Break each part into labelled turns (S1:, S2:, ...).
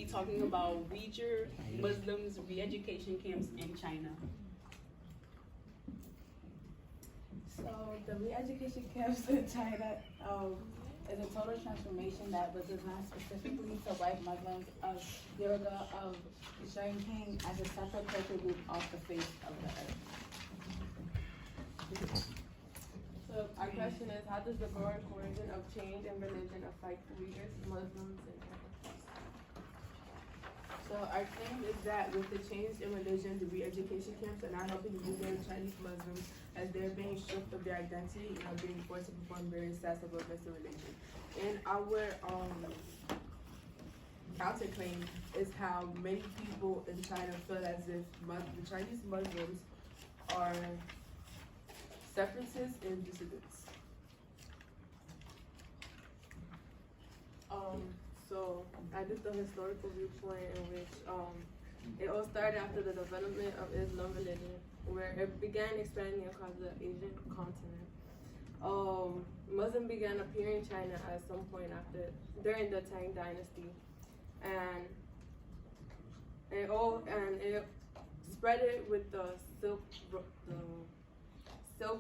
S1: talking about Uyghur Muslims re-education camps in China.
S2: So the re-education camps in China is a total transformation that was designed specifically to wipe Muslims of Uighur of Xinjiang as a separate cultural group off the face of the earth.
S3: So our question is, how does the growing coercion of change in religion affect Uyghurs, Muslims, and Catholics? So our claim is that with the change in religion, the re-education camps are not helping the Uyghur Chinese Muslims as they're being stripped of their identity and are being forced to perform various acts of Muslim religion. And our counterclaim is how many people in China feel as if the Chinese Muslims are separatists and dissidents. So I did the historical viewpoint in which it all started after the development of Islam religion, where it began expanding across the Asian continent. Muslim began appearing in China at some point during the Tang Dynasty, and it spread it with the Silk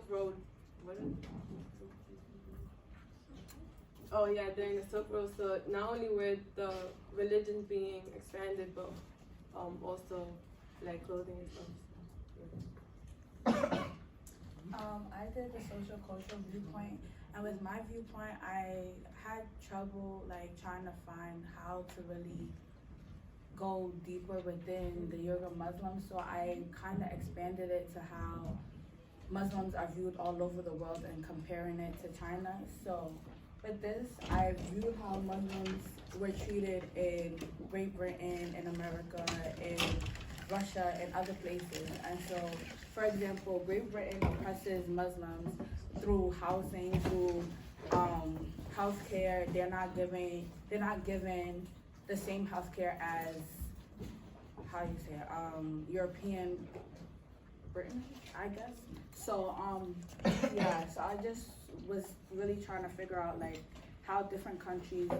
S3: Road. What is it? Oh yeah, during the Silk Road. So not only were the religions being expanded, but also like clothing and stuff.
S2: I did the social cultural viewpoint, and with my viewpoint, I had trouble like trying to find how to really go deeper within the Uighur Muslims. So I kind of expanded it to how Muslims are viewed all over the world and comparing it to China. So with this, I viewed how Muslims were treated in Great Britain, in America, in Russia, and other places. And so, for example, Great Britain oppresses Muslims through housing, through healthcare. They're not given the same healthcare as European Britain, I guess. So so I just was really trying to figure out like how different countries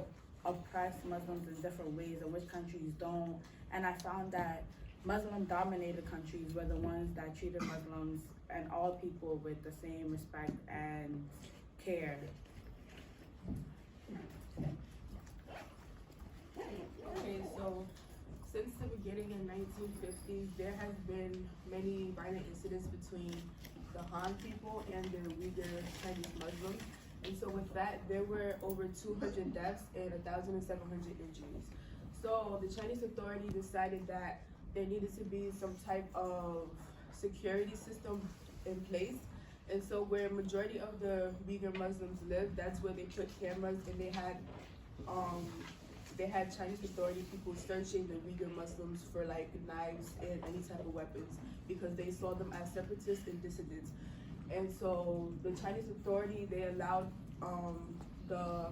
S2: oppress Muslims in different ways and which countries don't. And I found that Muslim dominated countries were the ones that treated Muslims and all people with the same respect and care.
S3: Okay, so since the beginning in 1950s, there has been many violent incidents between the Han people and the Uyghur Chinese Muslims. And so with that, there were over 200 deaths and 1,700 injuries. So the Chinese authority decided that there needed to be some type of security system in place. And so where majority of the Uyghur Muslims live, that's where they put cameras, and they had Chinese authority people searching the Uighur Muslims for like knives and any type of weapons because they saw them as separatists and dissidents. And so the Chinese authority, they allowed the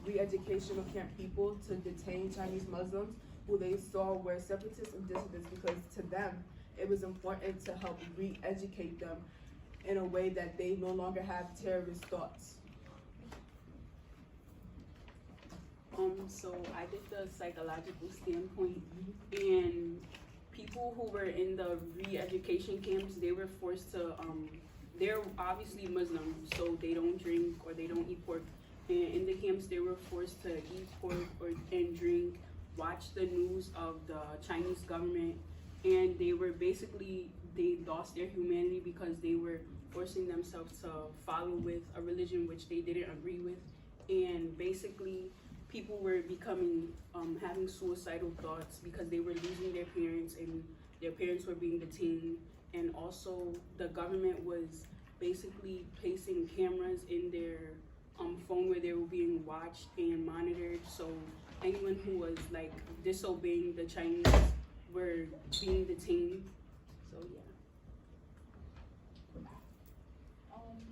S3: re-educational camp people to detain Chinese Muslims who they saw were separatists and dissidents because to them, it was important to help re-educate them in a way that they no longer have terrorist thoughts.
S1: So I did the psychological standpoint, and people who were in the re-education camps, they were forced to, they're obviously Muslim, so they don't drink or they don't eat pork. And in the camps, they were forced to eat pork and drink, watch the news of the Chinese government, and they lost their humanity because they were forcing themselves to follow with a religion which they didn't agree with. And basically, people were becoming, having suicidal thoughts because they were losing their parents and their parents were being detained. And also the government was basically placing cameras in their phone where they were being watched and monitored. So anyone who was like disobeying the Chinese were being detained. So yeah.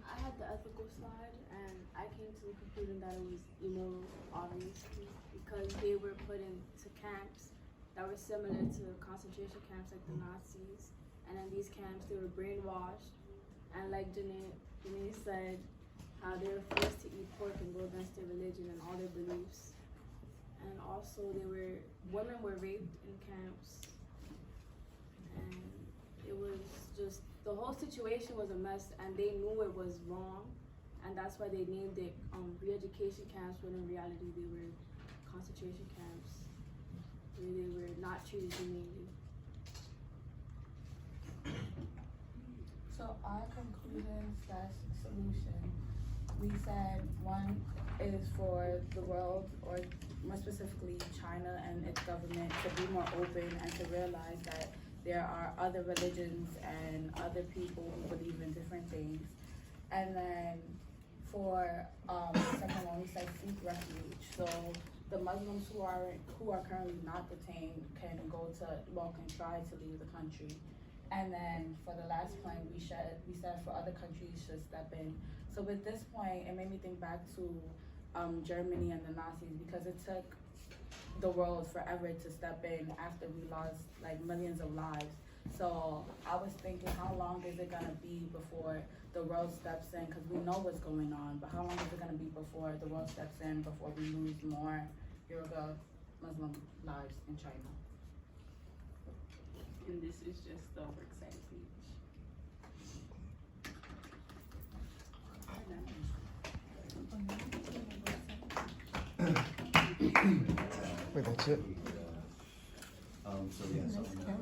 S4: I had the ethical side, and I came to the conclusion that it was immoral, obviously, because they were put into camps that were similar to concentration camps like the Nazis. And in these camps, they were brainwashed, and like Janae said, how they were forced to eat pork and go against their religion and all their beliefs. and also women were raped in camps, and it was just, the whole situation was a mess, and they knew it was wrong, and that's why they named it re-education camps, when in reality they were concentration camps where they were not treated humanely.
S2: So our conclusion/solution, we said one is for the world, or more specifically China and its government, to be more open and to realize that there are other religions and other people who believe in different things. And then for the second one, we said seek refuge. So the Muslims who are currently not detained can try to leave the country. And then for the last point, we said for other countries to step in. So with this point, it made me think back to Germany and the Nazis, because it took the world forever to step in after we lost like millions of lives. So I was thinking, how long is it gonna be before the world steps in? Because we know what's going on, but how long is it gonna be before the world steps in, before we lose more Uighur Muslim lives in China?
S1: And this is just the work site page.
S5: Wait, that's it?
S6: So yeah, so we can